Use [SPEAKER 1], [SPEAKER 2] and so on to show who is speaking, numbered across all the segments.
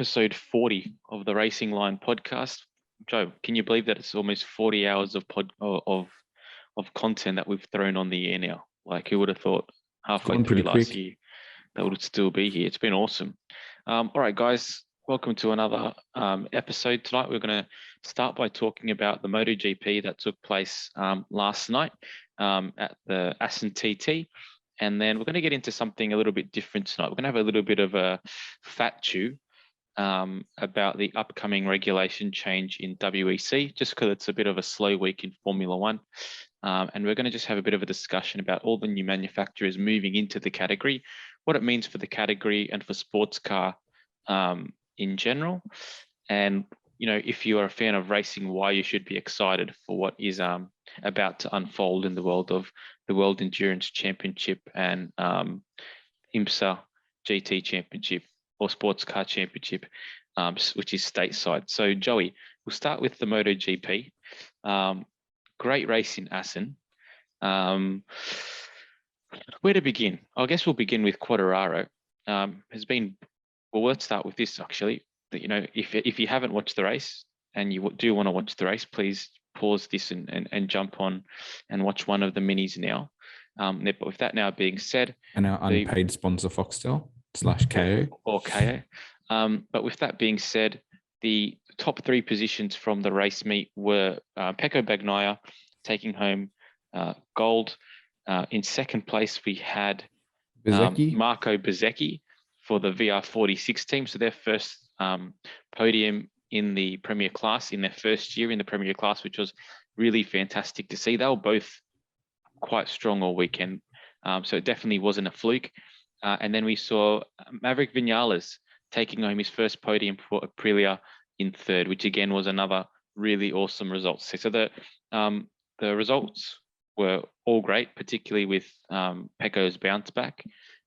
[SPEAKER 1] episode 40 of the Racing Line podcast. Joe, can you believe that it's almost 40 hours of content that we've thrown on the air now? Like, who would have thought halfway through last year that would still be here? It's been awesome. All right, guys, welcome to another episode. Tonight, we're going to start by talking about the MotoGP that took place last night at the Assen TT. And then we're going to get into something a little bit different tonight. We're going to have a little bit of a fat chew about the upcoming regulation change in WEC, just because it's a bit of a slow week in Formula One. And we're going to just have a bit of a discussion about all the new manufacturers moving into the category, what it means for the category and for sports car in general. And, you know, if you are a fan of racing, why you should be excited for what is about to unfold in the world of the World Endurance Championship and IMSA GT Championship or Sports Car Championship, which is stateside. So, Joey, we'll start with the MotoGP. Great race in Assen. Where to begin? I guess we'll begin with Quartararo. Let's start with this actually. That, you know, if you haven't watched the race and you do want to watch the race, please pause this and jump on and watch one of the minis now. But with that now being said,
[SPEAKER 2] and our unpaid sponsor Foxtel /KO
[SPEAKER 1] or KO. But with that being said, the top three positions from the race meet were Pecco Bagnaia taking home gold. In second place, we had Marco Bezzecchi for the VR46 team. So their first podium in the Premier class, in their first year in the Premier class, which was really fantastic to see. They were both quite strong all weekend. So it definitely wasn't a fluke. And then we saw Maverick Vinales taking home his first podium for Aprilia in third, which again was another really awesome result. So the results were all great, particularly with Pecco's bounce back.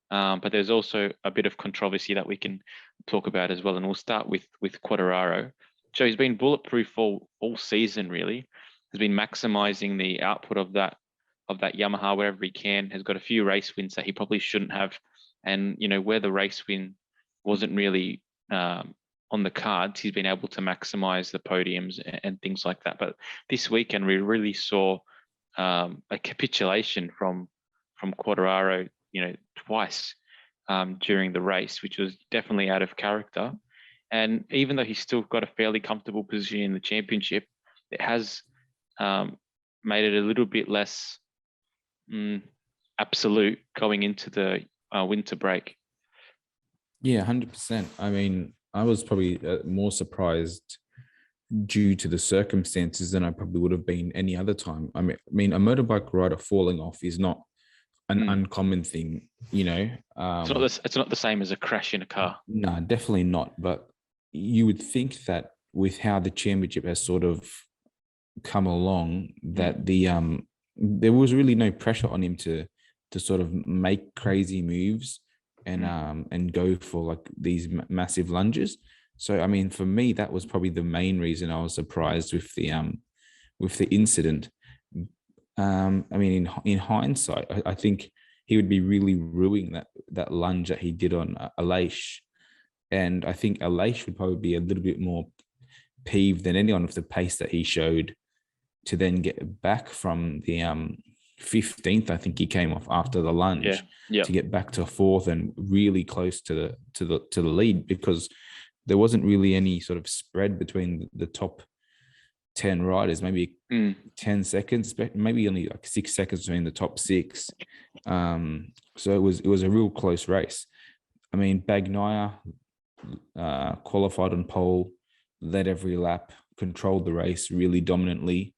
[SPEAKER 1] But there's also a bit of controversy that we can talk about as well. And we'll start with Quartararo. So he's been bulletproof all season, really. Has been maximizing the output of that Yamaha wherever he can. Has got a few race wins that he probably shouldn't have. And, you know, where the race win wasn't really on the cards, he's been able to maximize the podiums and things like that. But this weekend, we really saw a capitulation from Quartararo, you know, twice during the race, which was definitely out of character. And even though he's still got a fairly comfortable position in the championship, it has made it a little bit less absolute going into the winter break.
[SPEAKER 2] Yeah, 100%. I mean, I was probably more surprised due to the circumstances than I probably would have been any other time. I mean, a motorbike rider falling off is not an uncommon thing, you know.
[SPEAKER 1] It's not the same as a crash in a car.
[SPEAKER 2] No, definitely not. But you would think that with how the championship has sort of come along, that there was really no pressure on him to sort of make crazy moves and go for like these massive lunges. So I mean, for me, that was probably the main reason I was surprised with the incident. I mean, in hindsight, I think he would be really ruining that lunge that he did on Aleix. And I think Aleix would probably be a little bit more peeved than anyone with the pace that he showed to then get back from the 15th. I think he came off after the lunge to get back to fourth and really close to the lead, because there wasn't really any sort of spread between the top 10 riders, maybe 10 seconds, maybe only like 6 seconds between the top six. So it was a real close race. I mean, Bagnaia qualified on pole, led every lap, controlled the race really dominantly.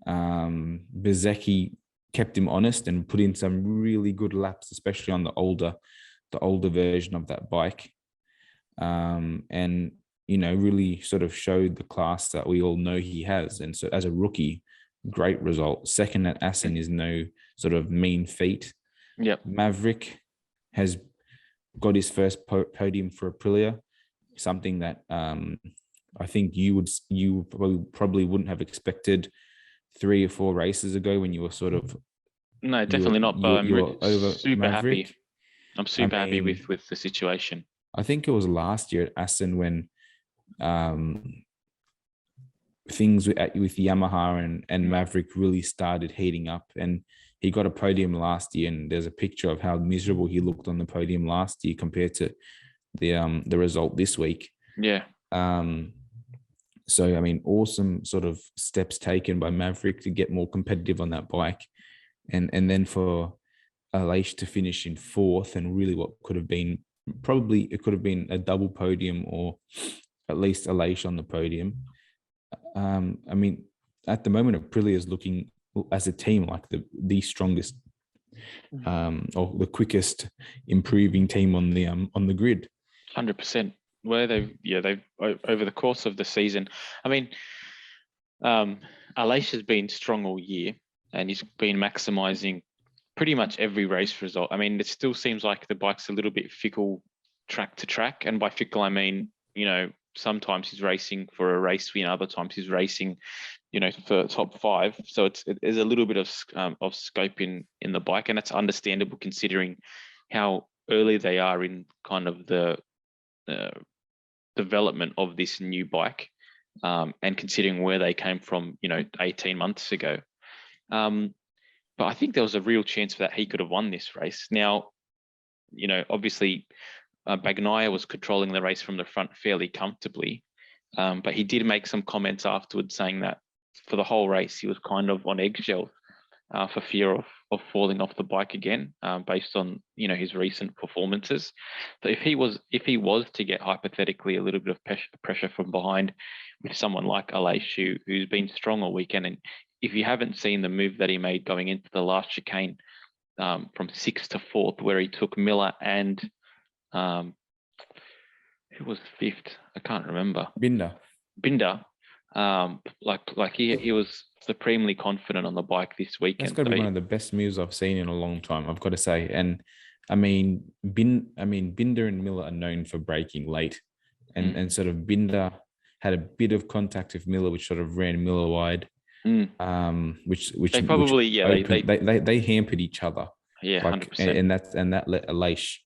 [SPEAKER 2] Bezzecchi kept him honest and put in some really good laps, especially on the older version of that bike. And, you know, really sort of showed the class that we all know he has. And so as a rookie, great result. Second at Assen is no sort of mean feat.
[SPEAKER 1] Yep.
[SPEAKER 2] Maverick has got his first podium for Aprilia, something that I think you probably wouldn't have expected 3 or 4 races ago when you were sort of...
[SPEAKER 1] No, definitely not. But I'm super
[SPEAKER 2] Maverick.
[SPEAKER 1] happy. I'm super happy with the situation.
[SPEAKER 2] I think it was last year at Assen when things with Yamaha and Maverick really started heating up, and he got a podium last year, and there's a picture of how miserable he looked on the podium last year compared to the result this week.
[SPEAKER 1] Yeah.
[SPEAKER 2] So I mean, awesome sort of steps taken by Maverick to get more competitive on that bike, and then for Aleix to finish in fourth, and really what could have been it could have been a double podium, or at least Aleix on the podium. I mean, at the moment, Aprilia is looking as a team like the strongest or the quickest improving team on the grid.
[SPEAKER 1] 100%. Where they've over the course of the season. I mean, Aleix has been strong all year, and he's been maximising pretty much every race result. I mean, it still seems like the bike's a little bit fickle track to track, and by fickle I mean, sometimes he's racing for a race win, other times he's racing, for top 5. So there's a little bit of scope in the bike, and that's understandable considering how early they are in kind of the development of this new bike, and considering where they came from, 18 months ago. But I think there was a real chance for that he could have won this race. Now, obviously, Bagnaia was controlling the race from the front fairly comfortably, but he did make some comments afterwards saying that for the whole race he was kind of on eggshells for fear of falling off the bike again, based on his recent performances. So if he was to get hypothetically a little bit of pressure from behind with someone like Aleix, who's been strong all weekend, and if you haven't seen the move that he made going into the last chicane, from 6th to 4th, where he took Miller and who was 5th? I can't remember.
[SPEAKER 2] Binder.
[SPEAKER 1] Like he was supremely confident on the bike this weekend.
[SPEAKER 2] That's got to be one of the best moves I've seen in a long time, I've got to say. And I mean, Binder and Miller are known for braking late, and sort of Binder had a bit of contact with Miller, which sort of ran Miller wide. Which
[SPEAKER 1] they probably
[SPEAKER 2] they hampered each other.
[SPEAKER 1] Yeah, 100%.
[SPEAKER 2] And that let Aleix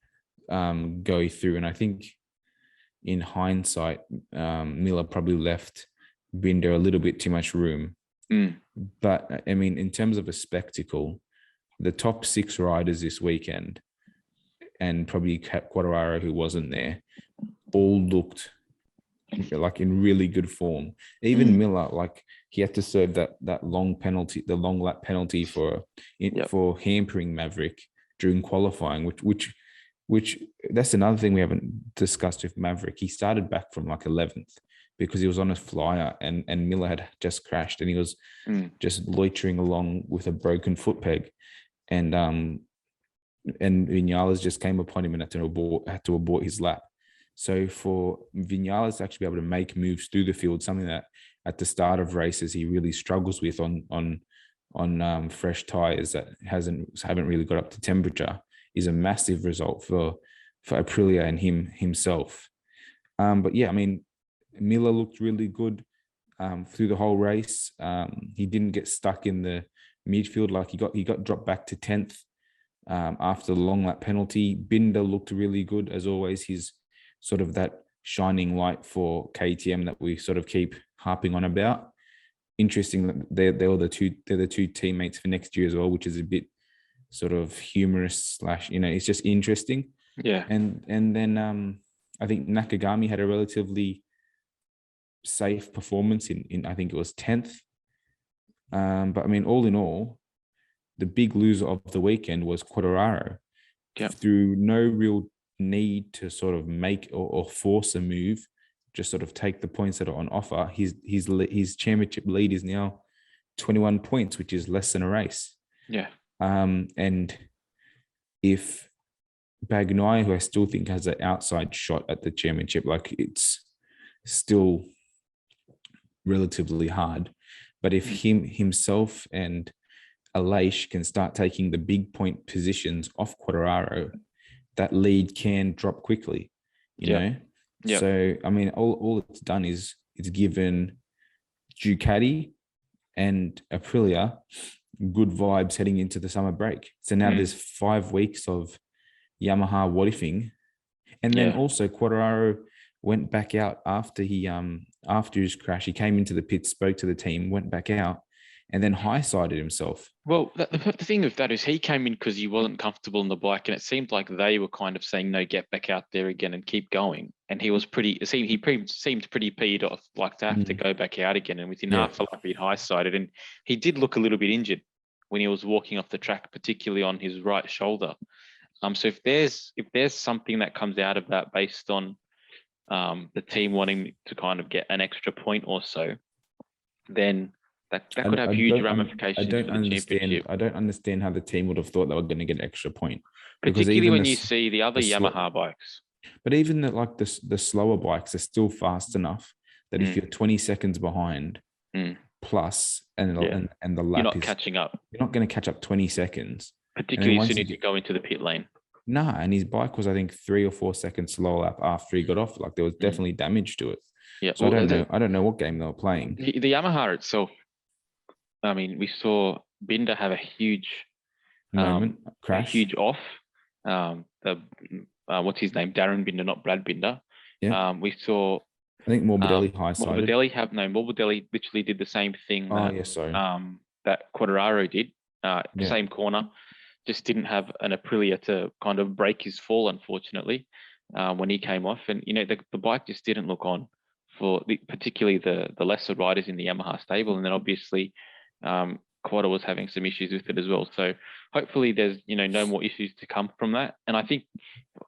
[SPEAKER 2] go through. And I think in hindsight, Miller probably left Binder a little bit too much room. But I mean, in terms of a spectacle, the top 6 riders this weekend, and probably Quartararo, who wasn't there, all looked like in really good form. Even Miller, like he had to serve that long penalty, the long lap penalty for hampering Maverick during qualifying, which that's another thing we haven't discussed with Maverick. He started back from like 11th because he was on a flyer, and Miller had just crashed, and he was just loitering along with a broken foot peg, and Vinales just came upon him and had to abort his lap. So for Vinales to actually be able to make moves through the field, something that at the start of races he really struggles with on fresh tires that haven't really got up to temperature, is a massive result for Aprilia and himself. But yeah, I mean, Miller looked really good through the whole race. He didn't get stuck in the midfield, like he got dropped back to 10th after the long lap penalty. Binder looked really good as always. He's sort of that shining light for KTM that we sort of keep harping on about. Interesting that they're the two teammates for next year as well, which is a bit sort of humorous / it's just interesting.
[SPEAKER 1] Yeah.
[SPEAKER 2] And then I think Nakagami had a relatively safe performance in I think it was 10th. But I mean, all in all, the big loser of the weekend was Quartararo. Through no real need to sort of make or force a move, just sort of take the points that are on offer. His championship lead is now 21 points, which is less than a race.
[SPEAKER 1] Yeah.
[SPEAKER 2] And if Bagnaia, who I still think has an outside shot at the championship, like it's still relatively hard, but if himself and Aleix can start taking the big point positions off Quartararo, that lead can drop quickly, you know?
[SPEAKER 1] Yeah.
[SPEAKER 2] So, I mean, all it's done is it's given Ducati and Aprilia good vibes heading into the summer break. So now there's 5 weeks of Yamaha what ifing, And then also Quartararo went back out after after his crash. He came into the pits, spoke to the team, went back out, and then high-sided himself.
[SPEAKER 1] Well, the thing with that is he came in because he wasn't comfortable on the bike, and it seemed like they were kind of saying, "No, get back out there again and keep going." And he was seemed pretty peed off, like to have to go back out again. And within half a lap, he'd high-sided, and he did look a little bit injured when he was walking off the track, particularly on his right shoulder. So if there's something that comes out of that based on the team wanting to kind of get an extra point or so, then that could have huge ramifications for the championship.
[SPEAKER 2] I don't understand how the team would have thought they were going to get an extra point.
[SPEAKER 1] Particularly when you see the other Yamaha bikes.
[SPEAKER 2] But even the slower bikes are still fast enough that if you're 20 seconds behind plus and the lap
[SPEAKER 1] you're not catching up.
[SPEAKER 2] You're not going to catch up 20 seconds.
[SPEAKER 1] Particularly as soon as you go into the pit lane.
[SPEAKER 2] Nah, and his bike was, I think, 3 or 4 seconds slower lap after he got off. Like there was definitely damage to it. Yeah. So I don't know what game they were playing.
[SPEAKER 1] The Yamaha itself, I mean, we saw Binder have a huge
[SPEAKER 2] crash,
[SPEAKER 1] a huge off. What's his name? Darren Binder, not Brad Binder. Yeah. We saw.
[SPEAKER 2] I think Morbidelli high-sided.
[SPEAKER 1] Morbidelli literally did the same thing. That Quartararo did. Same corner. Just didn't have an Aprilia to kind of break his fall, unfortunately, when he came off. And, the bike just didn't look on for particularly the lesser riders in the Yamaha stable. And then obviously Quarter was having some issues with it as well. So hopefully there's, no more issues to come from that. And I think,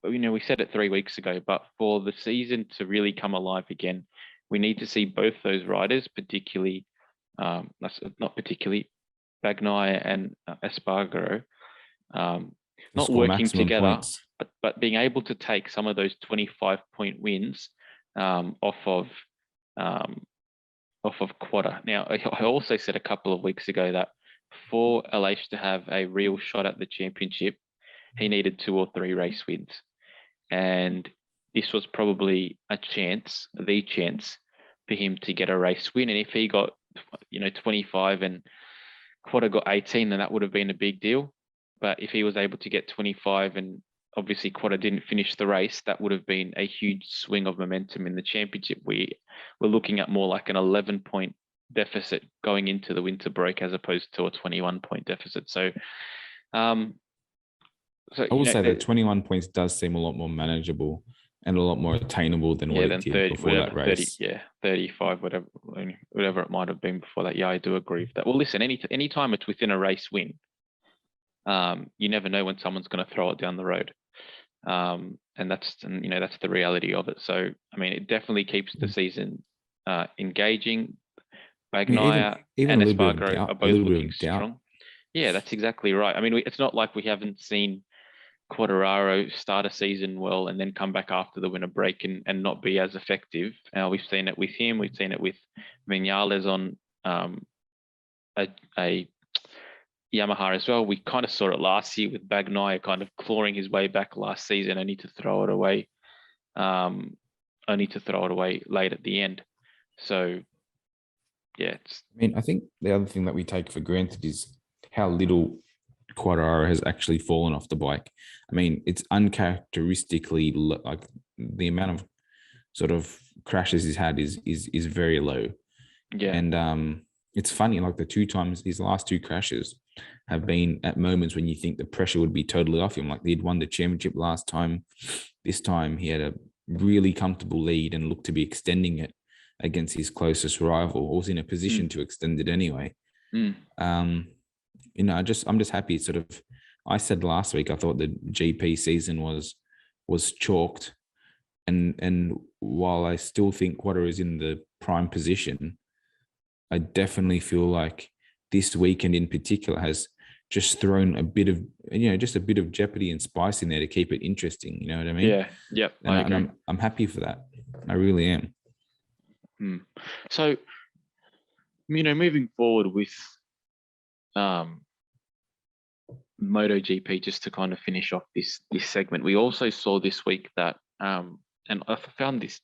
[SPEAKER 1] we said it 3 weeks ago, but for the season to really come alive again, we need to see both those riders, particularly, Bagnaia and Espargaró, not working together, but being able to take some of those 25-point wins off of Quarter. Now, I also said a couple of weeks ago that for Aleix to have a real shot at the championship, he needed 2 or 3 race wins. And this was probably the chance for him to get a race win. And if he got, 25 and Quarter got 18, then that would have been a big deal. But if he was able to get 25 and obviously Quarter didn't finish the race, that would have been a huge swing of momentum in the championship. We're looking at more like an 11-point deficit going into the winter break as opposed to a 21-point deficit. So, I
[SPEAKER 2] will say that 21 points does seem a lot more manageable and a lot more attainable than what it did
[SPEAKER 1] 30,
[SPEAKER 2] before that race.
[SPEAKER 1] 35, whatever it might have been before that. Yeah, I do agree with that. Well, listen, any time it's within a race win, you never know when someone's going to throw it down the road. And that's the reality of it. So, I mean, it definitely keeps the season engaging. Bagnaia and Espargaró are both looking strong. Yeah, that's exactly right. I mean, it's not like we haven't seen Quartararo start a season well and then come back after the winter break and not be as effective. We've seen it with him. We've seen it with Viñales on a Yamaha as well. We kind of saw it last year with Bagnaia kind of clawing his way back last season, only to throw it away late at the end. So, yeah.
[SPEAKER 2] I think the other thing that we take for granted is how little Quartararo has actually fallen off the bike. I mean, it's uncharacteristically like the amount of sort of crashes he's had is very low. Yeah. And it's funny, like his last 2 crashes have been at moments when you think the pressure would be totally off him. Like he'd won the championship last time. This time he had a really comfortable lead and looked to be extending it against his closest rival, or was in a position to extend it anyway. I'm just happy. Sort of, I said last week I thought the GP season was chalked, and while I still think Quarter is in the prime position, I definitely feel like this weekend in particular has just thrown a bit of jeopardy and spice in there to keep it interesting. You know what I mean?
[SPEAKER 1] Yeah. Yep.
[SPEAKER 2] And I'm happy for that. I really am.
[SPEAKER 1] So, moving forward with MotoGP, just to kind of finish off this segment, we also saw this week that, and I found this,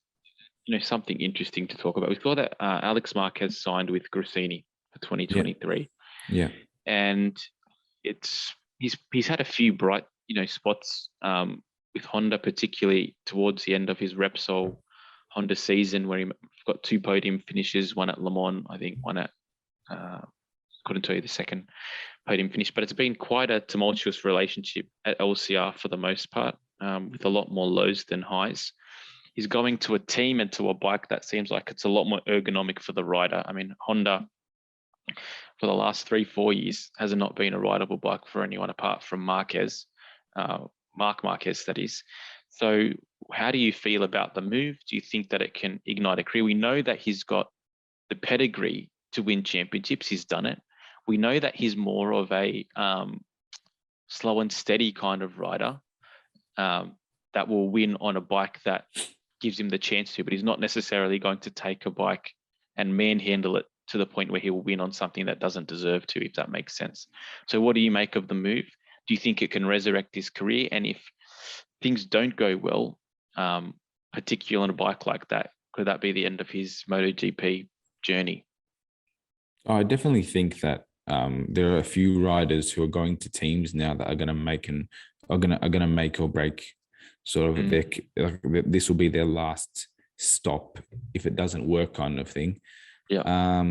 [SPEAKER 1] something interesting to talk about. We saw that Alex Marquez signed with Gresini for 2023.
[SPEAKER 2] Yeah.
[SPEAKER 1] And he's had a few bright, spots with Honda, particularly towards the end of his Repsol Honda season, where he got 2 podium finishes, one at Le Mans, I think, one at, couldn't tell you the second podium finish, but it's been quite a tumultuous relationship at LCR for the most part, with a lot more lows than highs. He's going to a team and to a bike that seems like it's a lot more ergonomic for the rider. I mean, Honda, for the last 3-4 years, has not been a rideable bike for anyone apart from Marquez, Marc Marquez, that is. So how do you feel about the move? Do you think that it can ignite a career? We know that he's got the pedigree to win championships. He's done it. We know that he's more of a slow and steady kind of rider that will win on a bike that gives him the chance to, but he's not necessarily going to take a bike and manhandle it to the point where he will win on something that doesn't deserve to, if that makes sense. So what do you make of the move? Do you think it can resurrect his career? And if things don't go well, particularly on a bike like that, could that be the end of his MotoGP journey?
[SPEAKER 2] I definitely think that there are a few riders who are going to teams now that are going to make are going to make or break sort of this will be their last stop if it doesn't work, kind of thing.
[SPEAKER 1] Yeah.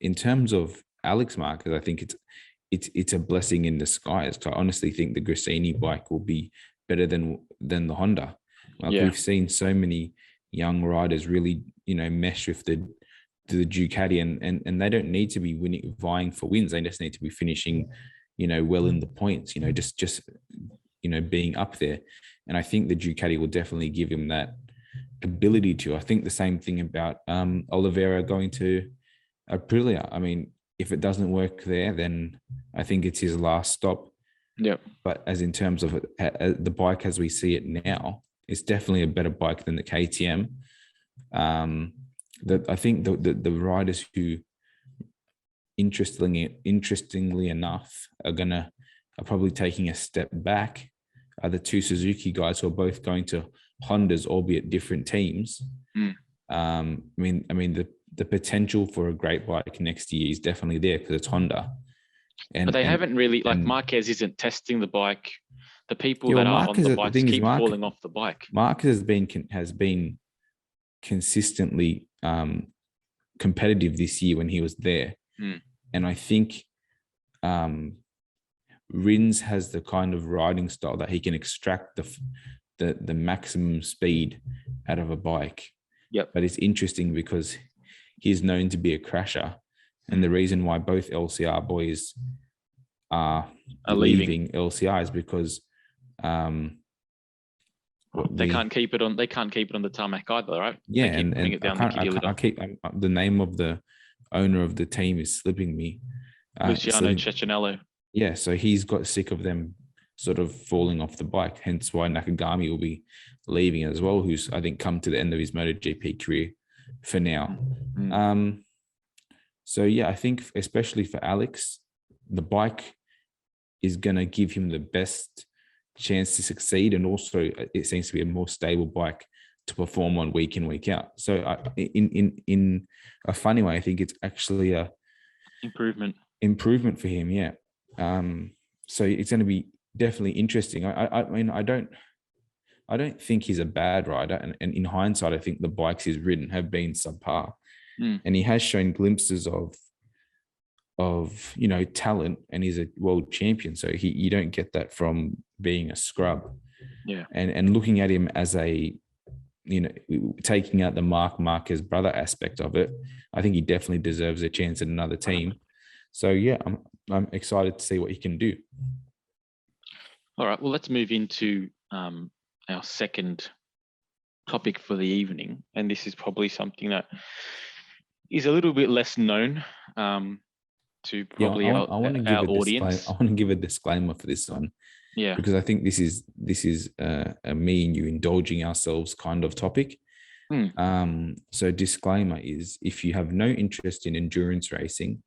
[SPEAKER 2] In terms of Alex Marquez, I think it's a blessing in disguise. I honestly think the Gresini bike will be better than the Honda. We've seen so many young riders really, mesh with the Ducati, and they don't need to be vying for wins. They just need to be finishing, well in the points. Just being up there. And I think the Ducati will definitely give him that ability to. I think the same thing about Oliveira going to Aprilia. I mean, if it doesn't work there, then I think it's his last stop.
[SPEAKER 1] Yeah.
[SPEAKER 2] But as in terms of the bike as we see it now, it's definitely a better bike than the KTM. I think the riders who, interestingly enough, are probably taking a step back are the 2 Suzuki guys who are both going to Hondas, albeit different teams. I mean, the potential for a great bike next year is definitely there because it's Honda.
[SPEAKER 1] But they haven't really, Marquez isn't testing the bike. The people that are
[SPEAKER 2] Marquez,
[SPEAKER 1] on the bikes keep falling off the bike.
[SPEAKER 2] Marquez has been consistently competitive this year when he was there. And I think Rins has the kind of riding style that he can extract the maximum speed out of a bike.
[SPEAKER 1] Yep.
[SPEAKER 2] But it's interesting because he's known to be a crasher. And the reason why both LCR boys are leaving LCR is because
[SPEAKER 1] they can't keep it on. They can't keep it on the tarmac either, right?
[SPEAKER 2] Yeah, and the name of the owner of the team is slipping me.
[SPEAKER 1] Luciano Cecchinello.
[SPEAKER 2] Yeah, so he's got sick of them sort of falling off the bike. Hence why Nakagami will be leaving as well, who's I think come to the end of his MotoGP career for now. So yeah, I think especially for Alex, the bike is going to give him the best chance to succeed, and also it seems to be a more stable bike to perform on week in, week out. So in a funny way, I think it's actually a improvement for him. Yeah. So it's going to be definitely interesting. I mean, I don't think he's a bad rider, and in hindsight, I think the bikes he's ridden have been subpar. And he has shown glimpses of talent, and he's a world champion. So you don't get that from being a scrub.
[SPEAKER 1] Yeah.
[SPEAKER 2] And looking at him as a, taking out the Marc Marquez brother aspect of it, I think he definitely deserves a chance at another team. So yeah, I'm excited to see what he can do.
[SPEAKER 1] All right. Well, let's move into our second topic for the evening, and this is probably something that is a little bit less known to probably our audience.
[SPEAKER 2] I want to give a disclaimer for this one.
[SPEAKER 1] Yeah.
[SPEAKER 2] Because I think this is a me and you indulging ourselves kind of topic. So disclaimer is, if you have no interest in endurance racing,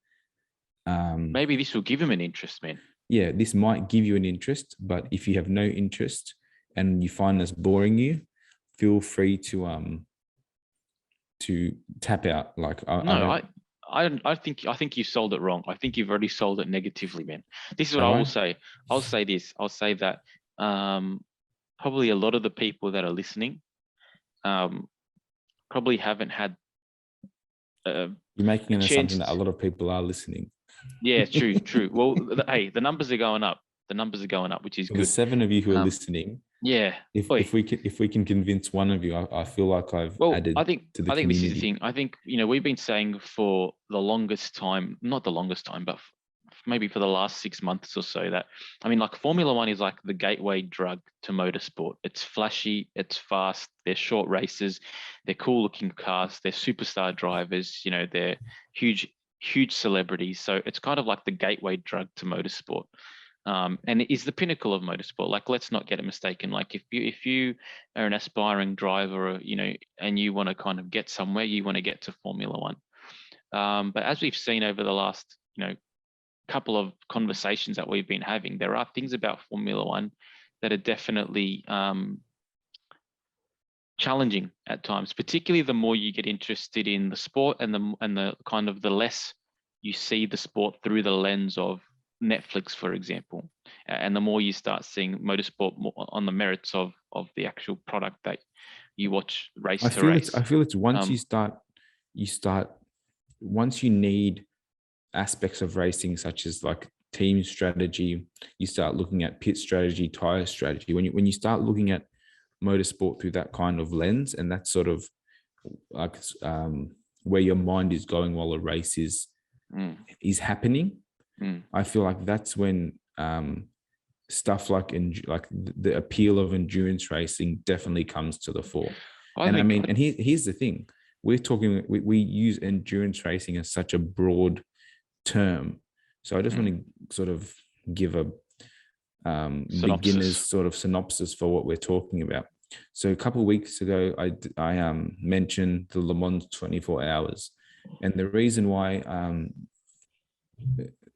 [SPEAKER 1] maybe this will give him an interest, man.
[SPEAKER 2] Yeah, this might give you an interest, but if you have no interest and you find this boring you, feel free to tap out.
[SPEAKER 1] I think you sold it wrong. I think you've already sold it negatively, man. This is what I will say. I'll say this. I'll say that probably a lot of the people that are listening probably haven't had
[SPEAKER 2] You're making an assumption that a lot of people are listening.
[SPEAKER 1] Yeah, true. Well, hey, the numbers are going up. The numbers are going up, which is good.
[SPEAKER 2] The 7 of you who are listening.
[SPEAKER 1] Yeah.
[SPEAKER 2] If we can convince one of you, I feel like I've added
[SPEAKER 1] I think
[SPEAKER 2] to the community.
[SPEAKER 1] this is the thing. I think, we've been saying for the longest time, not the longest time, but maybe for the last 6 months or so, that, like Formula One is like the gateway drug to motorsport. It's flashy, it's fast, they're short races, they're cool looking cars, they're superstar drivers, they're huge celebrities. So it's kind of like the gateway drug to motorsport. And it is the pinnacle of motorsport. Like, let's not get it mistaken. Like, if you are an aspiring driver, and you want to kind of get somewhere, you want to get to Formula One. But as we've seen over the last, couple of conversations that we've been having, there are things about Formula One that are definitely challenging at times, particularly the more you get interested in the sport and the kind of the less you see the sport through the lens of Netflix, for example, and the more you start seeing motorsport more on the merits of the actual product that you watch race to race.
[SPEAKER 2] I feel it's once once you need aspects of racing, such as like team strategy, you start looking at pit strategy, tire strategy. When you start looking at motorsport through that kind of lens, and that's sort of like where your mind is going while a race is happening. I feel like that's when stuff like the appeal of endurance racing definitely comes to the fore. And here's the thing: we use endurance racing as such a broad term, so I just want to sort of give a beginner's sort of synopsis for what we're talking about. So a couple of weeks ago, I mentioned the Le Mans 24 hours, and the reason why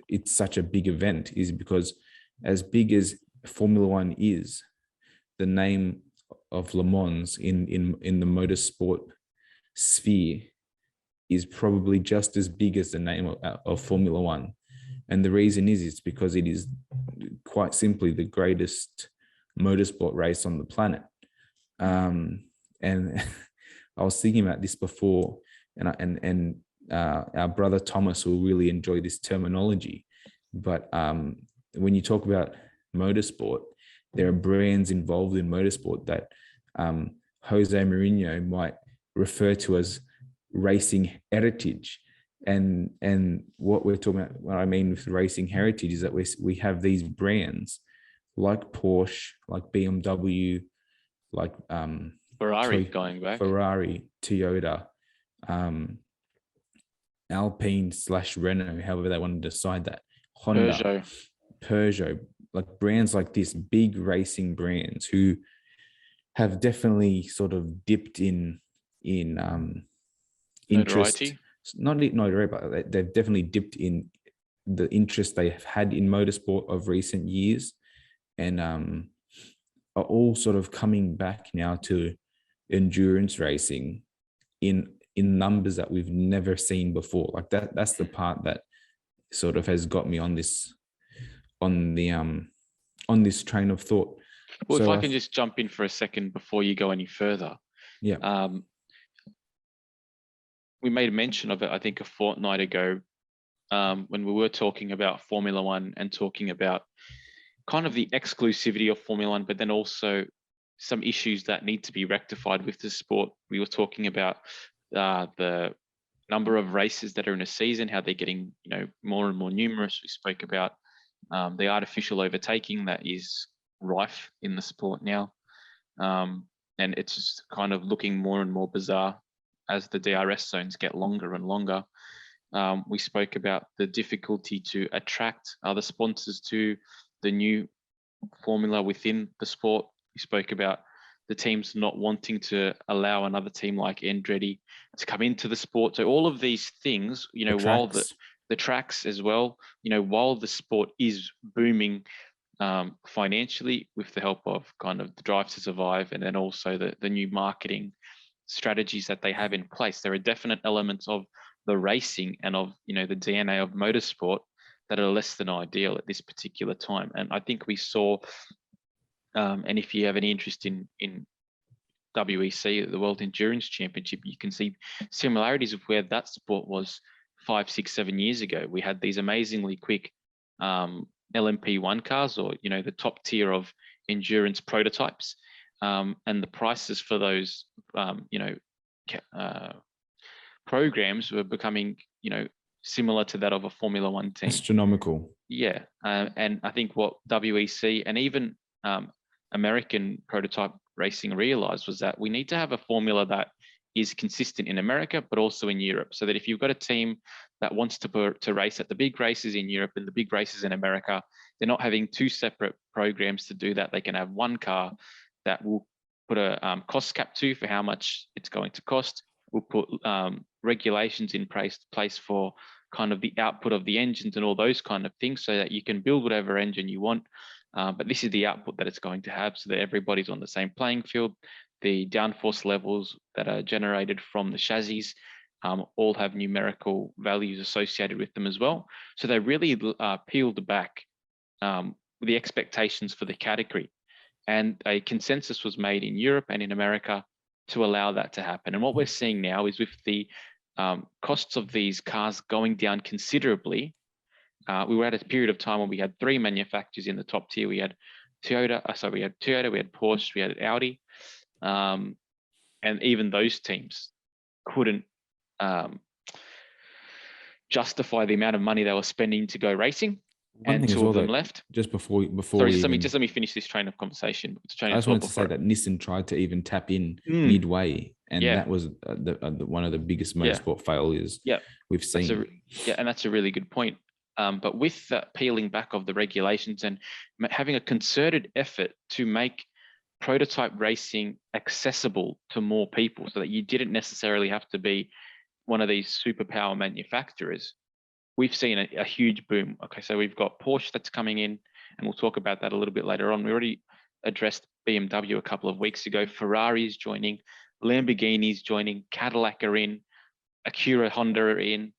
[SPEAKER 2] it's such a big event is because, as big as Formula One is, the name of Le Mans in the motorsport sphere is probably just as big as the name of Formula One. And the reason is it's because it is quite simply the greatest motorsport race on the planet. And I was thinking about this before, and our brother Thomas will really enjoy this terminology. But when you talk about motorsport, there are brands involved in motorsport that Jose Mourinho might refer to as racing heritage. And what we're talking about, what I mean with racing heritage, is that we have these brands like Porsche, like BMW, like
[SPEAKER 1] Ferrari going back,
[SPEAKER 2] Ferrari, Toyota, Alpine / Renault, however they want to decide that, Honda, Peugeot, like brands like this, big racing brands who have definitely sort of dipped in interest.
[SPEAKER 1] Notoriety.
[SPEAKER 2] Not notoriety, but they've definitely dipped in the interest they have had in motorsport of recent years, and are all sort of coming back now to endurance racing in numbers that we've never seen before. Like that's the part that sort of has got me on this train of thought.
[SPEAKER 1] Well, so if I can just jump in for a second before you go any further.
[SPEAKER 2] Yeah.
[SPEAKER 1] We made a mention of it, I think, a fortnight ago, when we were talking about Formula One and talking about kind of the exclusivity of Formula One, but then also some issues that need to be rectified with the sport. We were talking about the number of races that are in a season, how they're getting, more and more numerous. We spoke about the artificial overtaking that is rife in the sport now. And it's just kind of looking more and more bizarre as the DRS zones get longer and longer. We spoke about the difficulty to attract other sponsors to the new formula within the sport. We spoke about the teams not wanting to allow another team like Andretti to come into the sport. So all of these things, while the tracks as well, while the sport is booming financially with the help of kind of the Drive to Survive, and then also the new marketing strategies that they have in place, there are definite elements of the racing and of the DNA of motorsport that are less than ideal at this particular time. And I think we saw And if you have any interest in WEC, the World Endurance Championship, you can see similarities of where that sport was 5, 6, 7 years ago. We had these amazingly quick LMP1 cars, or the top tier of endurance prototypes, and the prices for those programs were becoming similar to that of a Formula One team.
[SPEAKER 2] Astronomical.
[SPEAKER 1] Yeah, and I think what WEC and even American prototype racing realized was that we need to have a formula that is consistent in America, but also in Europe, so that if you've got a team that wants to race at the big races in Europe and the big races in America, they're not having two separate programs to do that. They can have one car that will put a cost cap to for how much it's going to cost. We'll put regulations in place for kind of the output of the engines and all those kind of things, so that you can build whatever engine you want. But this is the output that it's going to have, so that everybody's on the same playing field. The downforce levels that are generated from the chassis all have numerical values associated with them as well. So they really peeled back the expectations for the category. And a consensus was made in Europe and in America to allow that to happen. And what we're seeing now is, with the costs of these cars going down considerably, we were at a period of time when we had 3 manufacturers in the top tier. We had Toyota, we had Porsche, we had Audi, and even those teams couldn't justify the amount of money they were spending to go racing. And 2 of them left.
[SPEAKER 2] Just before.
[SPEAKER 1] Sorry, let me finish this train of conversation.
[SPEAKER 2] I just wanted to say that Nissan tried to even tap in midway, and that was one of the biggest motorsport failures we've seen.
[SPEAKER 1] And that's a really good point. But with that peeling back of the regulations and having a concerted effort to make prototype racing accessible to more people, so that you didn't necessarily have to be one of these superpower manufacturers, we've seen a huge boom. Okay, so we've got Porsche that's coming in, and we'll talk about that a little bit later on. We already addressed BMW a couple of weeks ago. Ferrari's joining, Lamborghini's joining, Cadillac are in, Acura Honda are in,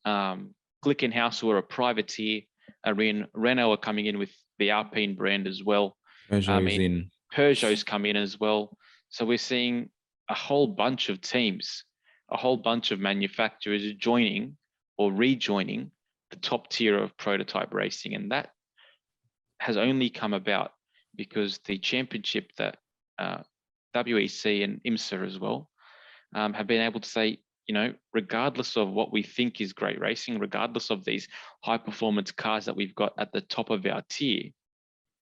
[SPEAKER 1] Glickenhaus, who are a privateer, are in, Renault are coming in with the Alpine brand as well. Peugeot's come in as well. So we're seeing a whole bunch of teams, a whole bunch of manufacturers joining or rejoining the top tier of prototype racing. And that has only come about because the championship that WEC and IMSA as well have been able to say, regardless of what we think is great racing, regardless of these high performance cars that we've got at the top of our tier,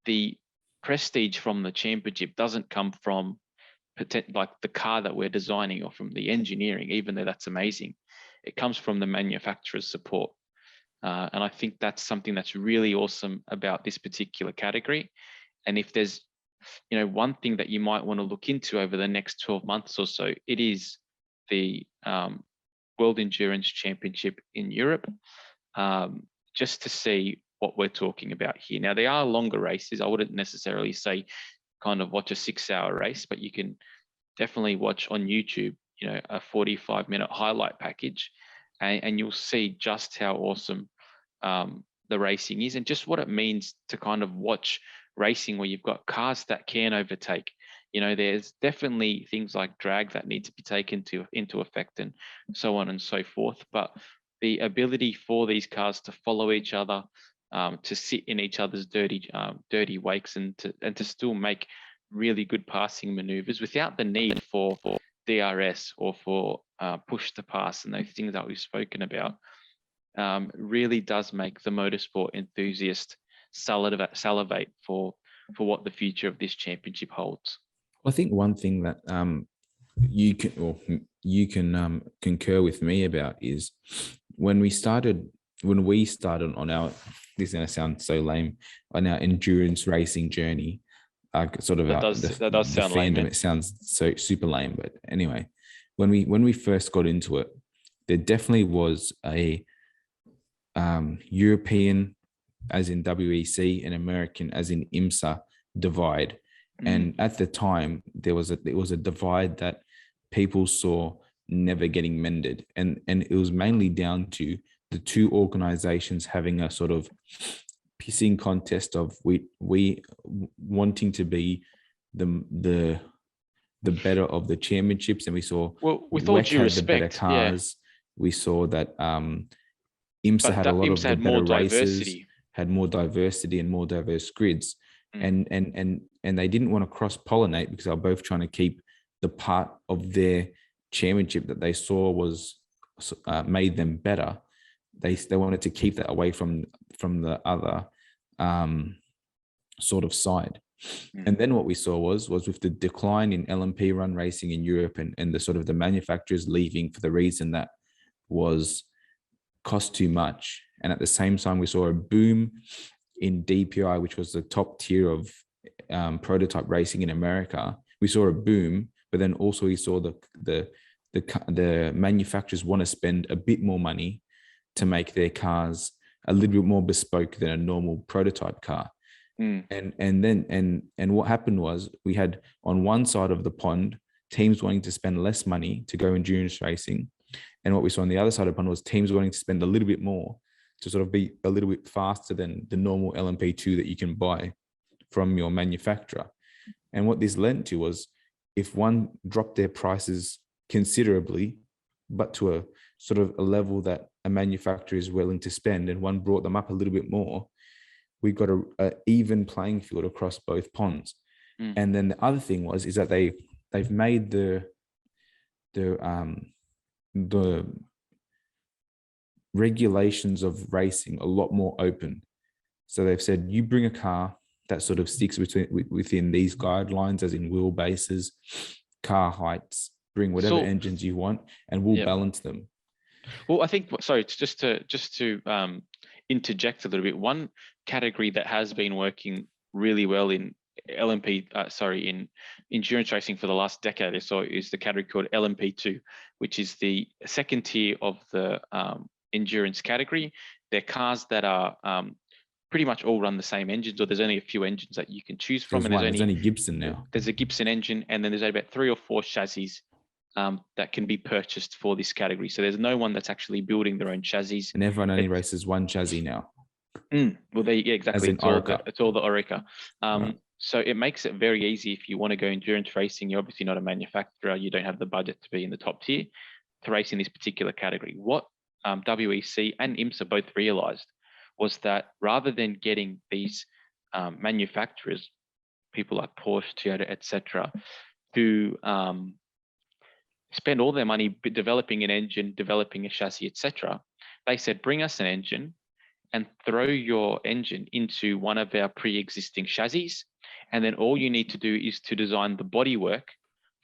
[SPEAKER 1] the prestige from the championship doesn't come from like the car that we're designing or from the engineering, even though that's amazing. It comes from the manufacturer's support. And I think that's something that's really awesome about this particular category. And if there's, one thing that you might want to look into over the next 12 months or so, it is the World Endurance Championship in Europe, just to see what we're talking about here. Now, they are longer races. I wouldn't necessarily say kind of watch a 6-hour race, but you can definitely watch on YouTube, a 45-minute highlight package, and you'll see just how awesome the racing is, and just what it means to kind of watch racing where you've got cars that can overtake. There's definitely things like drag that need to be taken into effect, and so on and so forth. But the ability for these cars to follow each other, to sit in each other's dirty wakes, and to still make really good passing maneuvers without the need for DRS or for push to pass and those things that we've spoken about, really does make the motorsport enthusiast salivate for what the future of this championship holds.
[SPEAKER 2] I think one thing that you can concur with me about is when we started on our, this is going to sound so lame, on our endurance racing journey, sort of
[SPEAKER 1] that does sound
[SPEAKER 2] fandom,
[SPEAKER 1] lame.
[SPEAKER 2] It sounds so super lame, but anyway, when we first got into it, there definitely was a European, as in WEC, and American, as in IMSA, divide. And at the time, there was a divide that people saw never getting mended, and it was mainly down to the two organizations having a sort of pissing contest of we wanting to be the better of the championships, and we saw
[SPEAKER 1] with all
[SPEAKER 2] WEC
[SPEAKER 1] due
[SPEAKER 2] had the better
[SPEAKER 1] respect,
[SPEAKER 2] cars. We saw that IMSA had a lot of
[SPEAKER 1] IMSA
[SPEAKER 2] the
[SPEAKER 1] had
[SPEAKER 2] better
[SPEAKER 1] more
[SPEAKER 2] races,
[SPEAKER 1] diversity.
[SPEAKER 2] had more diversity and more diverse grids,
[SPEAKER 1] Mm.
[SPEAKER 2] and they didn't want to cross pollinate because they were both trying to keep the part of their championship that they saw was made them better. They wanted to keep that away from the other sort of side. And then what we saw was with the decline in LMP run racing in Europe and the sort of the manufacturers leaving for the reason that was cost too much. And at the same time, we saw a boom in DPI, which was the top tier of prototype racing in America. We saw a boom, but then also we saw the manufacturers want to spend a bit more money to make their cars a little bit more bespoke than a normal prototype car. And what happened was we had on one side of the pond teams wanting to spend less money to go endurance racing, and what we saw on the other side of the pond was teams wanting to spend a little bit more to sort of be a little bit faster than the normal LMP2 that you can buy from your manufacturer. And what this led to was if one dropped their prices considerably, but to a sort of a level that a manufacturer is willing to spend, and one brought them up a little bit more, we got a even playing field across both ponds. And then the other thing is that they've made the regulations of racing a lot more open. So they've said you bring a car that sort of sticks within these guidelines, as in wheelbases, car heights, bring whatever engines you want, and we'll balance them.
[SPEAKER 1] Well, I think, sorry, just to interject a little bit, one category that has been working really well in in endurance racing for the last decade or so is the category called LMP2, which is the second tier of the endurance category. They're cars that are pretty much all run the same engines, or there's only a few engines that you can choose from.
[SPEAKER 2] There's only Gibson now.
[SPEAKER 1] There's a Gibson engine, and then there's about 3 or 4 chassis that can be purchased for this category. So there's no one that's actually building their own chassis.
[SPEAKER 2] And everyone only races one chassis now.
[SPEAKER 1] Well, exactly. It's all the Orica.
[SPEAKER 2] Right.
[SPEAKER 1] So it makes it very easy if you want to go endurance racing. You're obviously not a manufacturer. You don't have the budget to be in the top tier to race in this particular category. What WEC and IMSA both realized was that rather than getting these manufacturers, people like Porsche, Toyota, etc., to spend all their money developing an engine, developing a chassis, etc., they said, bring us an engine and throw your engine into one of our pre-existing chassis. And then all you need to do is to design the bodywork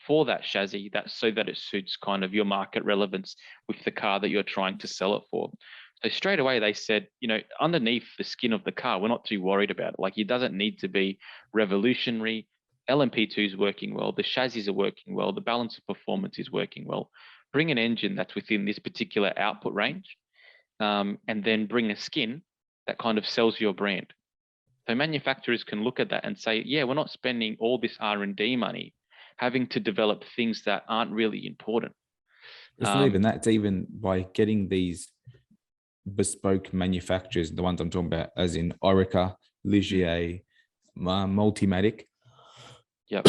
[SPEAKER 1] for that chassis so that it suits kind of your market relevance with the car that you're trying to sell it for. So straight away they said, underneath the skin of the car, we're not too worried about it. Like, it doesn't need to be revolutionary. LMP2 is working well. The chassis are working well. The balance of performance is working well. Bring an engine that's within this particular output range, and then bring a skin that kind of sells your brand. So manufacturers can look at that and say, yeah, we're not spending all this R&D money having to develop things that aren't really important.
[SPEAKER 2] It's not even that. It's even by getting these bespoke manufacturers, the ones I'm talking about, as in Orica, Ligier, Multimatic.
[SPEAKER 1] Yep.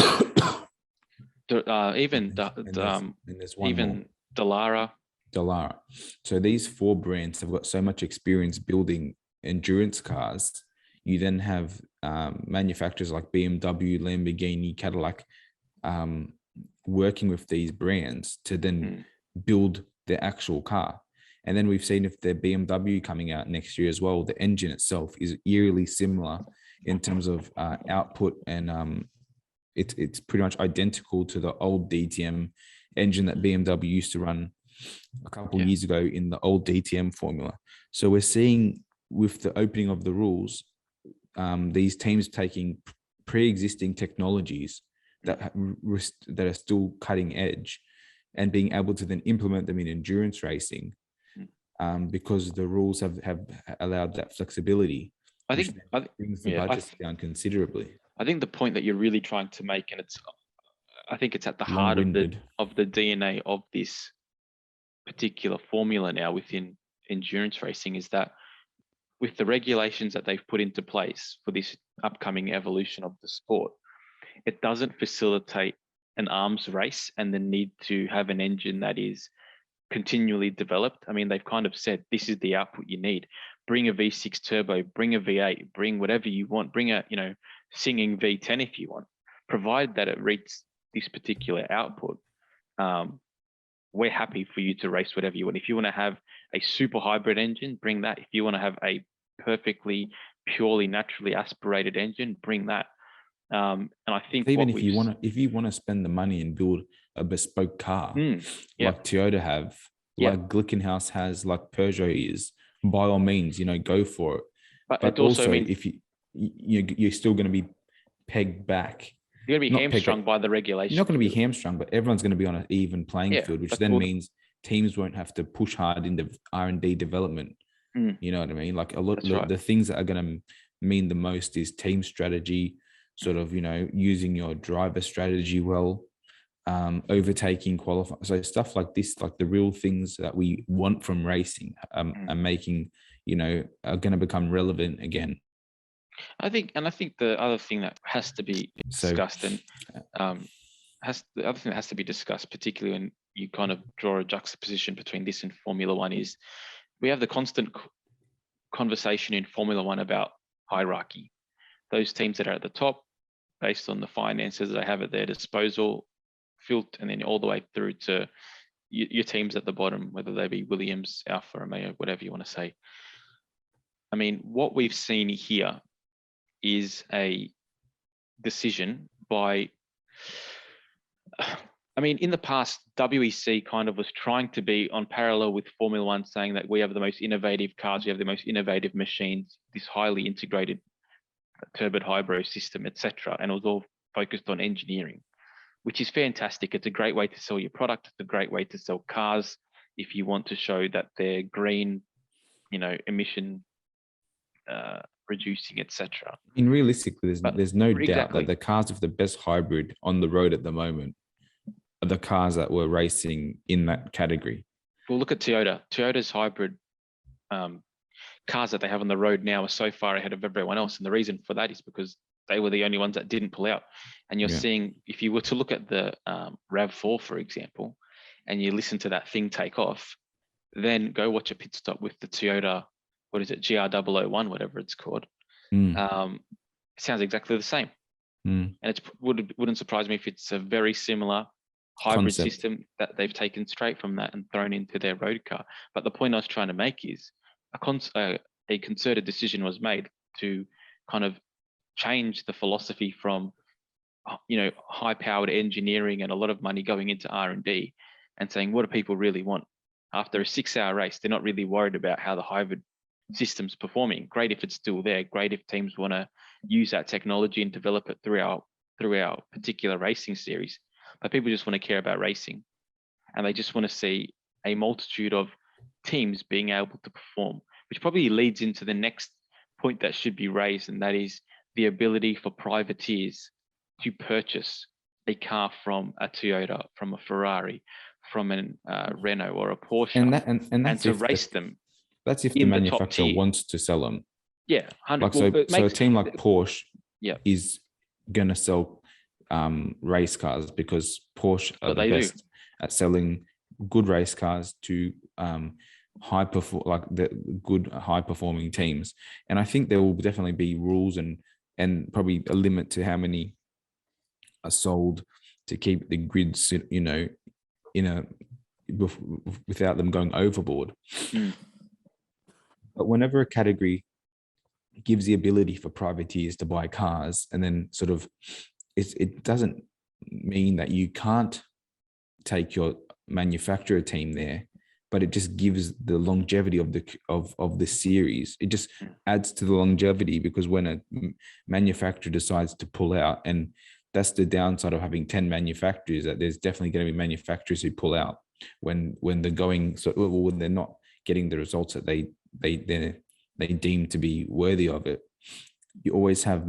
[SPEAKER 1] Even Dallara.
[SPEAKER 2] So these 4 brands have got so much experience building endurance cars. You then have manufacturers like BMW, Lamborghini, Cadillac working with these brands to then build the actual car. And then we've seen if the BMW coming out next year as well, the engine itself is eerily similar in terms of output, and it's pretty much identical to the old DTM engine that BMW used to run a couple of years ago in the old DTM formula. So we're seeing with the opening of the rules, these teams taking pre-existing technologies that are still cutting edge and being able to then implement them in endurance racing, because the rules have allowed that flexibility.
[SPEAKER 1] I think
[SPEAKER 2] brings the budgets down considerably.
[SPEAKER 1] I think the point that you're really trying to make, and I think it's at the heart of the DNA of this particular formula now within endurance racing, is that with the regulations that they've put into place for this upcoming evolution of the sport, it doesn't facilitate an arms race and the need to have an engine that is continually developed. I mean, they've kind of said, this is the output you need. Bring a V6 turbo, bring a V8, bring whatever you want, bring a, singing V10 if you want, provide that it reaches this particular output. We're happy for you to race whatever you want. If you want to have a super hybrid engine, bring that. If you want to have a perfectly, purely, naturally aspirated engine, bring that. And I think
[SPEAKER 2] even if you want to spend the money and build a bespoke car, like Toyota have, like Glickenhaus has, like Peugeot is, by all means, go for it. But also if you're still going to be pegged back.
[SPEAKER 1] You're going to be hamstrung by the regulations.
[SPEAKER 2] You're not going to be hamstrung, but everyone's going to be on an even playing field, which then means teams won't have to push hard into R&D development. You know what I mean? Like a lot of the things that are going to mean the most is team strategy, sort of, using your driver strategy well, overtaking, qualifying. So stuff like this, like the real things that we want from racing, are making, are going to become relevant again.
[SPEAKER 1] I think the other thing that has to be discussed, the other thing that has to be discussed, particularly when you kind of draw a juxtaposition between this and Formula One, is we have the constant conversation in Formula One about hierarchy. Those teams that are at the top, based on the finances they have at their disposal, filter, and then all the way through to your teams at the bottom, whether they be Williams, Alfa Romeo, whatever you want to say. I mean, what we've seen here is a decision by, in the past, WEC kind of was trying to be on parallel with Formula One, saying that we have the most innovative cars, we have the most innovative machines, this highly integrated turbid hybrid system, etc. And it was all focused on engineering, which is fantastic. It's a great way to sell your product. It's a great way to sell cars if you want to show that they're green, emission reducing, etc.
[SPEAKER 2] And realistically, there's no doubt that the cars with the best hybrid on the road at the moment are the cars that were racing in that category.
[SPEAKER 1] Well, look at Toyota. Toyota's hybrid cars that they have on the road now are so far ahead of everyone else. And the reason for that is because they were the only ones that didn't pull out. And you're seeing, if you were to look at the RAV4, for example, and you listen to that thing take off, then go watch a pit stop with the Toyota, what is it, GR001, whatever it's called. It sounds exactly the same. And it wouldn't surprise me if it's a very similar hybrid system that they've taken straight from that and thrown into their road car. But the point I was trying to make is a concerted decision was made to kind of change the philosophy from, high-powered engineering and a lot of money going into R&D and saying, what do people really want? After a 6-hour race, they're not really worried about how the hybrid system's performing. Great if it's still there. Great if teams want to use that technology and develop it through our particular racing series. But people just want to care about racing, and they just want to see a multitude of teams being able to perform, which probably leads into the next point that should be raised, and that is the ability for privateers to purchase a car from a Toyota, from a Ferrari, from a Renault or a Porsche, and to race them.
[SPEAKER 2] That's if the manufacturer wants to sell them.
[SPEAKER 1] Yeah, 100.
[SPEAKER 2] So a team like Porsche is going to sell race cars because Porsche are the best at selling good race cars to high performing teams. And I think there will definitely be rules and probably a limit to how many are sold to keep the grids, without them going overboard. But whenever a category gives the ability for privateers to buy cars, and then sort of it doesn't mean that you can't take your manufacturer team there, but it just gives the longevity of the series. It just adds to the longevity, because when a manufacturer decides to pull out, and that's the downside of having 10 manufacturers, that there's definitely going to be manufacturers who pull out when they're going, when they're not getting the results that they deem to be worthy of it. You always have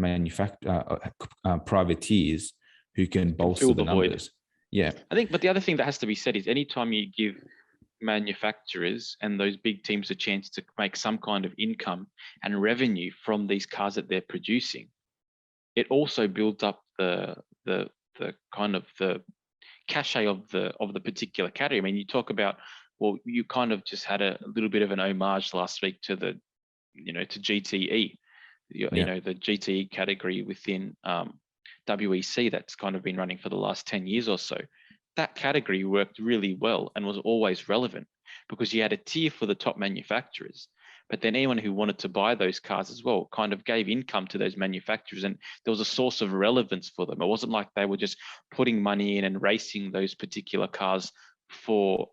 [SPEAKER 2] privateers who can bolster the numbers. Yeah,
[SPEAKER 1] I think. But the other thing that has to be said is, anytime you give manufacturers and those big teams a chance to make some kind of income and revenue from these cars that they're producing, it also builds up the kind of the cachet of the particular category. I mean, you talk about, well, you kind of just had a little bit of an homage last week to the, to GTE, you know, the GTE category within WEC that's kind of been running for the last 10 years or so. That category worked really well and was always relevant because you had a tier for the top manufacturers, but then anyone who wanted to buy those cars as well kind of gave income to those manufacturers, and there was a source of relevance for them. It wasn't like they were just putting money in and racing those particular cars for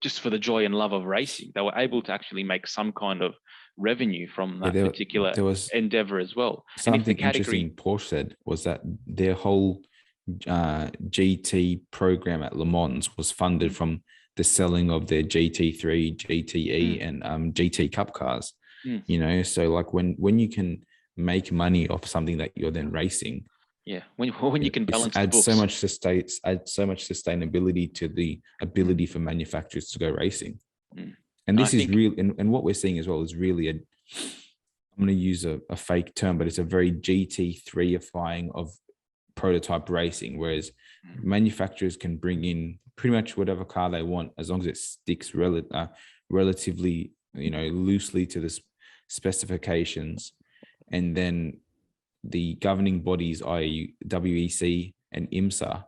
[SPEAKER 1] just for the joy and love of racing. They were able to actually make some kind of revenue from that particular endeavor as well.
[SPEAKER 2] Something interesting Porsche said was that their whole GT program at Le Mans was funded from the selling of their GT3, GTE, and GT Cup cars. You know, so like when you can make money off something that you're then racing,
[SPEAKER 1] when you can balance
[SPEAKER 2] add so much sustainability to the ability for manufacturers to go racing. And this is real, and what we're seeing as well is really I'm going to use a fake term, but it's a very GT3ifying of prototype racing, whereas manufacturers can bring in pretty much whatever car they want as long as it sticks relatively, loosely to the specifications, and then the governing bodies, i.e. WEC and IMSA,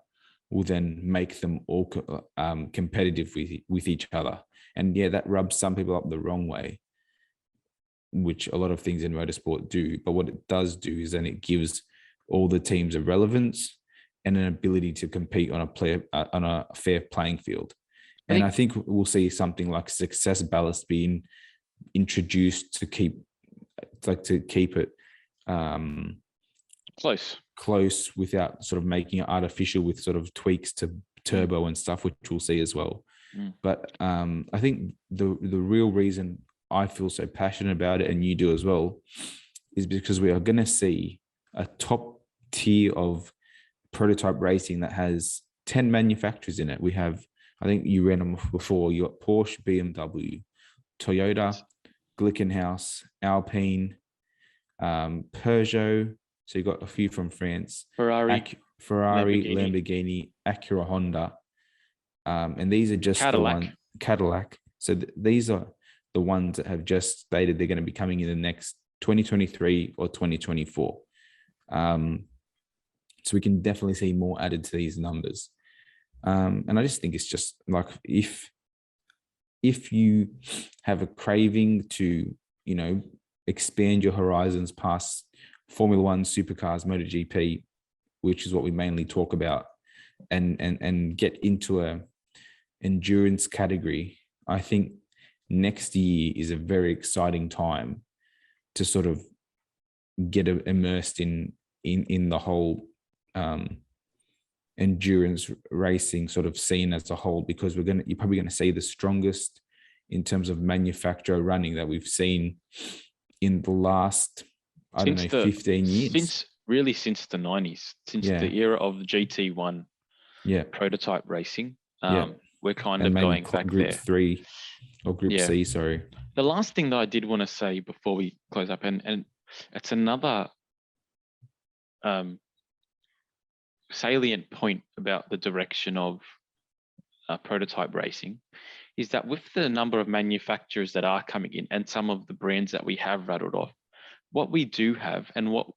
[SPEAKER 2] will then make them all competitive with each other. And that rubs some people up the wrong way, which a lot of things in motorsport do. But what it does do is then it gives all the teams a relevance and an ability to compete on a fair playing field. And I think we'll see something like success ballast being introduced to keep it close without sort of making it artificial with sort of tweaks to turbo and stuff, which we'll see as well. But I think the real reason I feel so passionate about it, and you do as well, is because we are going to see a top tier of prototype racing that has 10 manufacturers in it. We have, I think you ran them before, you got Porsche, BMW, Toyota, Glickenhaus, Alpine, Peugeot. So you got a few from France, Ferrari, Lamborghini, Acura, Honda. And these are just Cadillac. So these are the ones that have just stated they're going to be coming in the next 2023 or 2024. So we can definitely see more added to these numbers. And I just think it's just like, if you have a craving to, expand your horizons past Formula One, supercars, MotoGP, which is what we mainly talk about, and get into a endurance category, I think next year is a very exciting time to sort of get immersed in the whole endurance racing sort of scene as a whole, because you're probably going to see the strongest in terms of manufacturer running that we've seen in the last 15 years.
[SPEAKER 1] Since the 90s, since the era of the GT1 prototype racing. We're kind of going back
[SPEAKER 2] Group
[SPEAKER 1] there.
[SPEAKER 2] 3 or Group C, sorry.
[SPEAKER 1] The last thing that I did want to say before we close up, and it's another salient point about the direction of prototype racing, is that with the number of manufacturers that are coming in and some of the brands that we have rattled off, what we do have and what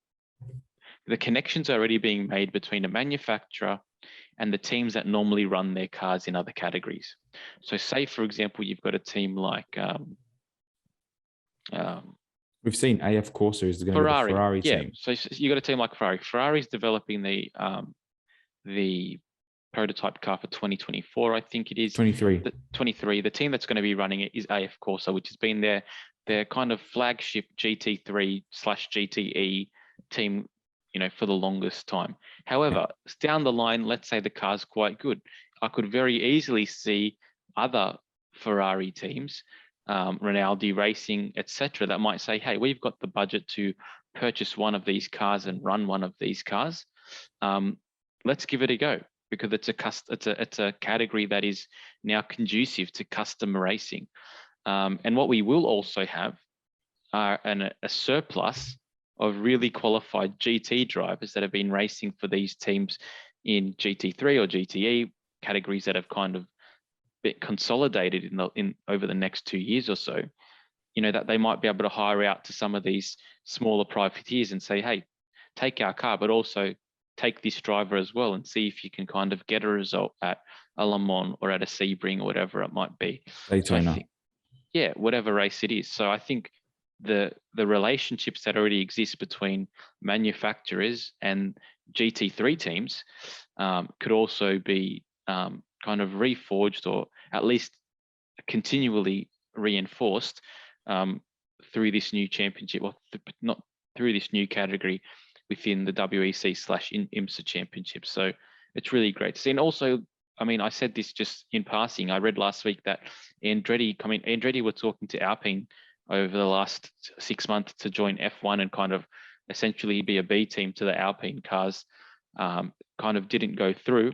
[SPEAKER 1] the connections are already being made between a manufacturer and the teams that normally run their cars in other categories. So say, for example, you've got a team like
[SPEAKER 2] we've seen AF Corsa is going to be the Ferrari team.
[SPEAKER 1] So you got a team like Ferrari. Ferrari's developing the prototype car for 2024, I think it is. 23. The team that's going to be running it is AF Corsa, which has been their kind of flagship GT3/GTE team, for the longest time. However, down the line, let's say the car's quite good, I could very easily see other Ferrari teams, Rinaldi Racing, etc., that might say, hey, we've got the budget to purchase one of these cars and run one of these cars. Let's give it a go. because it's a category that is now conducive to custom racing. And what we will also have are a surplus of really qualified GT drivers that have been racing for these teams in GT3 or GTE categories that have kind of been consolidated in over the next 2 years or so. You know, that they might be able to hire out to some of these smaller privateers and say, hey, take our car, but also take this driver as well, and see if you can kind of get a result at a Le Mans or at a Sebring or whatever it might be.
[SPEAKER 2] Daytona.
[SPEAKER 1] So yeah, whatever race it is. So I think the relationships that already exist between manufacturers and GT3 teams could also be kind of reforged, or at least continually reinforced through this new championship, or not through this new category within the WEC/IMSA Championship. So it's really great to see. And also, I mean, I said this just in passing. I read last week that Andretti were talking to Alpine over the last 6 months to join F1 and kind of essentially be a B team to the Alpine cars. Kind of didn't go through.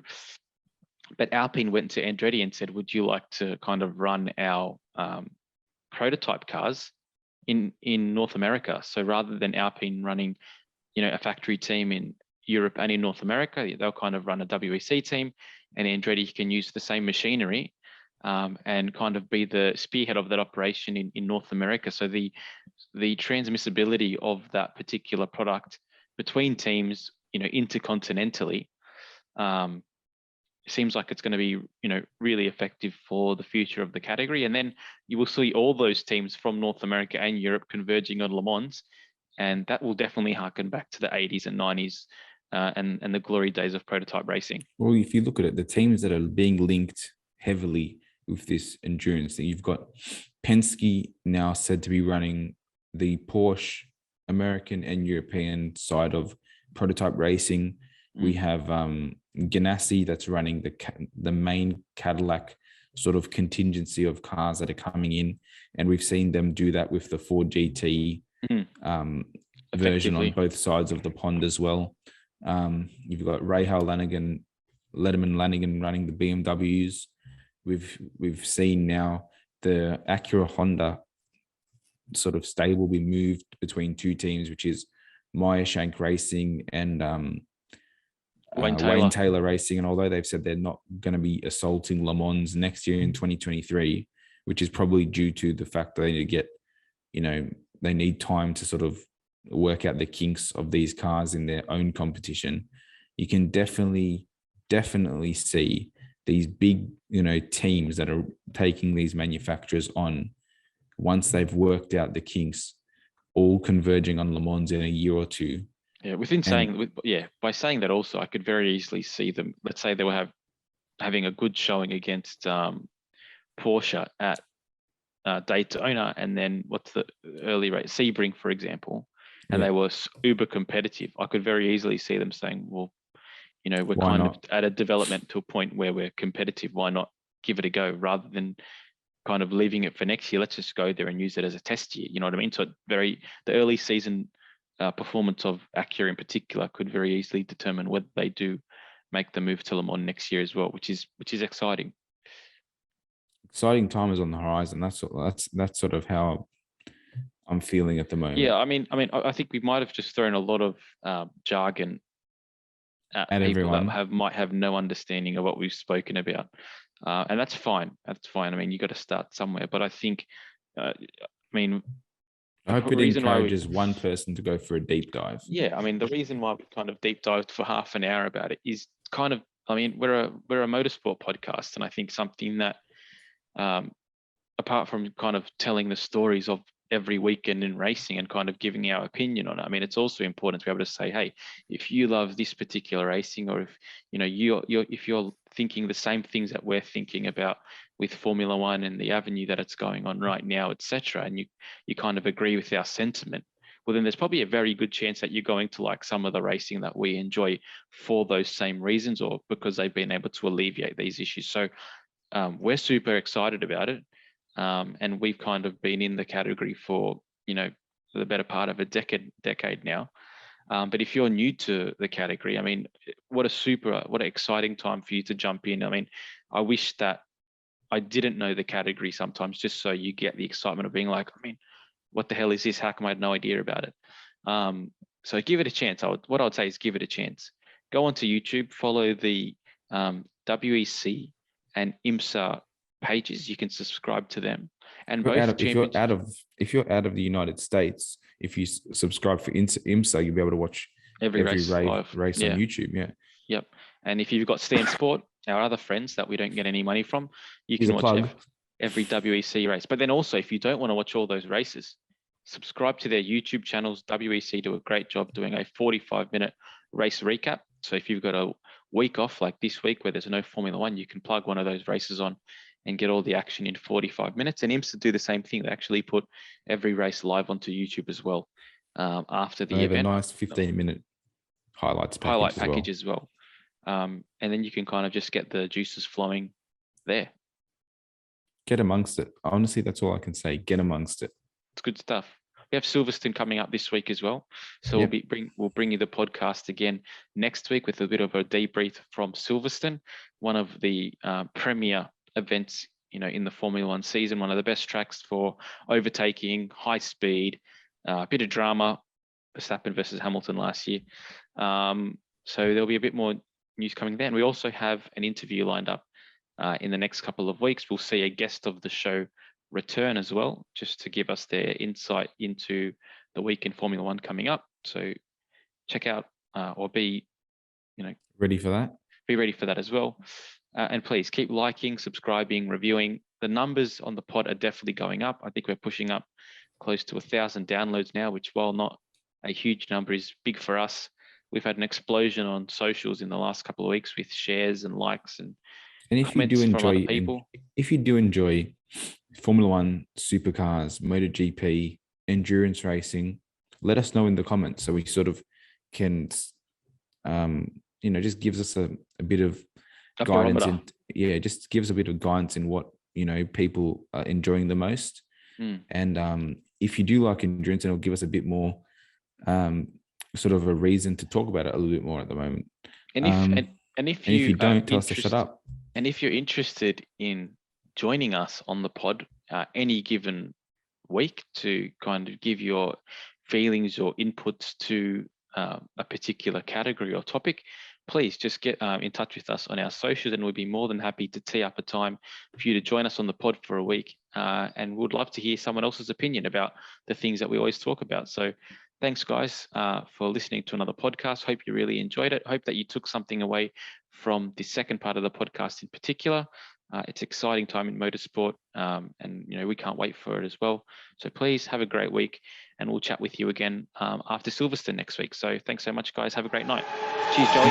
[SPEAKER 1] But Alpine went to Andretti and said, would you like to kind of run our prototype cars in North America? So rather than Alpine running, you know, a factory team in Europe and in North America, they'll kind of run a WEC team, and Andretti can use the same machinery and kind of be the spearhead of that operation in North America. So the transmissibility of that particular product between teams, you know, intercontinentally, seems like it's going to be, you know, really effective for the future of the category. And then you will see all those teams from North America and Europe converging on Le Mans, and that will definitely harken back to the 80s and 90s and the glory days of prototype racing.
[SPEAKER 2] Well, if you look at it, the teams that are being linked heavily with this endurance, you've got Penske now said to be running the Porsche American and European side of prototype racing. We have Ganassi that's running the main Cadillac sort of contingency of cars that are coming in, and we've seen them do that with the Ford GT version on both sides of the pond as well. You've got Rahal Letterman running the BMWs. We've seen now the Acura Honda sort of stable be moved between two teams, which is Meyer Shank Racing and Wayne Taylor Racing. And although they've said they're not going to be assaulting Le Mans next year in 2023, which is probably due to the fact that they need to get, you know, they need time to sort of work out the kinks of these cars in their own competition, you can definitely see these big, you know, teams that are taking these manufacturers on, once they've worked out the kinks, all converging on Le Mans in a year or two.
[SPEAKER 1] Yeah, by saying that also, I could very easily see them, let's say they were having a good showing against Porsche at Daytona, and then what's the early race, Sebring, for example, and they were uber competitive. I could very easily see them saying, well, you know, we're kind of at a development to a point where we're competitive. Why not give it a go rather than kind of leaving it for next year? Let's just go there and use it as a test year. You know what I mean? So the early season performance of Acura in particular could very easily determine whether they do make the move to Le Mans next year as well, which is exciting.
[SPEAKER 2] Exciting time is on the horizon. That's sort of how I'm feeling at the moment.
[SPEAKER 1] Yeah, I mean, I think we might have just thrown a lot of jargon at people everyone that might have no understanding of what we've spoken about, and that's fine. That's fine. I mean, you got to start somewhere. But I think, I hope
[SPEAKER 2] it encourages one person to go for a deep dive.
[SPEAKER 1] Yeah, I mean, the reason why we kind of deep dived for half an hour about it is kind of, I mean, we're a motorsport podcast, and I think something that, apart from kind of telling the stories of every weekend in racing and kind of giving our opinion on it, I mean, it's also important to be able to say, hey, if you love this particular racing, or if you know if you're thinking the same things that we're thinking about with Formula One and the avenue that it's going on right now, etc., and you kind of agree with our sentiment, well, then there's probably a very good chance that you're going to like some of the racing that we enjoy for those same reasons, or because they've been able to alleviate these issues. So we're super excited about it. And we've kind of been in the category for, you know, for the better part of a decade now. But if you're new to the category, I mean, what an exciting time for you to jump in. I mean, I wish that I didn't know the category sometimes, just so you get the excitement of being like, I mean, what the hell is this? How come I had no idea about it? So give it a chance. What I would say is give it a chance. Go onto YouTube, follow the WEC and IMSA pages. You can subscribe to them. And
[SPEAKER 2] if you're out of the United States, if you subscribe for IMSA, you'll be able to watch
[SPEAKER 1] every race
[SPEAKER 2] race
[SPEAKER 1] yeah.
[SPEAKER 2] on YouTube. Yeah.
[SPEAKER 1] Yep. And if you've got Stan Sport, our other friends that we don't get any money from, you can watch every WEC race. But then also, if you don't want to watch all those races, subscribe to their YouTube channels. WEC do a great job doing a 45-minute race recap. So if you've got a week off like this week where there's no Formula One, you can plug one of those races on and get all the action in 45 minutes. And IMSA do the same thing. They actually put every race live onto YouTube as well after the event.
[SPEAKER 2] They have a nice 15-minute highlight package
[SPEAKER 1] as well. And then you can kind of just get the juices flowing there.
[SPEAKER 2] Get amongst it. Honestly, that's all I can say. Get amongst it.
[SPEAKER 1] It's good stuff. We have Silverstone coming up this week as well. So yep. we'll bring you the podcast again next week with a bit of a debrief from Silverstone, one of the premier events, in the Formula One season, one of the best tracks for overtaking, high speed, a bit of drama, Verstappen versus Hamilton last year. So there'll be a bit more news coming there. And we also have an interview lined up in the next couple of weeks. We'll see a guest of the show return as well, just to give us their insight into the week in Formula One coming up. So check out or be,
[SPEAKER 2] ready for that.
[SPEAKER 1] Be ready for that as well. And please keep liking, subscribing, reviewing. The numbers on the pod are definitely going up. I think we're pushing up close to 1,000 downloads now, which, while not a huge number, is big for us. We've had an explosion on socials in the last couple of weeks with shares and likes and
[SPEAKER 2] if you do enjoy people. If you do enjoy Formula One, supercars, MotoGP, endurance racing, let us know in the comments so we sort of can, just gives us a bit of guidance. Just gives a bit of guidance in what, people are enjoying the most. And if you do like endurance, it'll give us a bit more sort of a reason to talk about it a little bit more at the moment.
[SPEAKER 1] And if you
[SPEAKER 2] don't, tell us to shut up.
[SPEAKER 1] And if you're interested in joining us on the pod any given week to kind of give your feelings or inputs to a particular category or topic, please just get in touch with us on our socials, and we'd be more than happy to tee up a time for you to join us on the pod for a week. And we'd love to hear someone else's opinion about the things that we always talk about. So thanks, guys, for listening to another podcast. Hope you really enjoyed it. Hope that you took something away from the second part of the podcast in particular. It's an exciting time in motorsport, and we can't wait for it as well. So please have a great week, and we'll chat with you again after Silverstone next week. So thanks so much, guys. Have a great night. Cheers, Joey.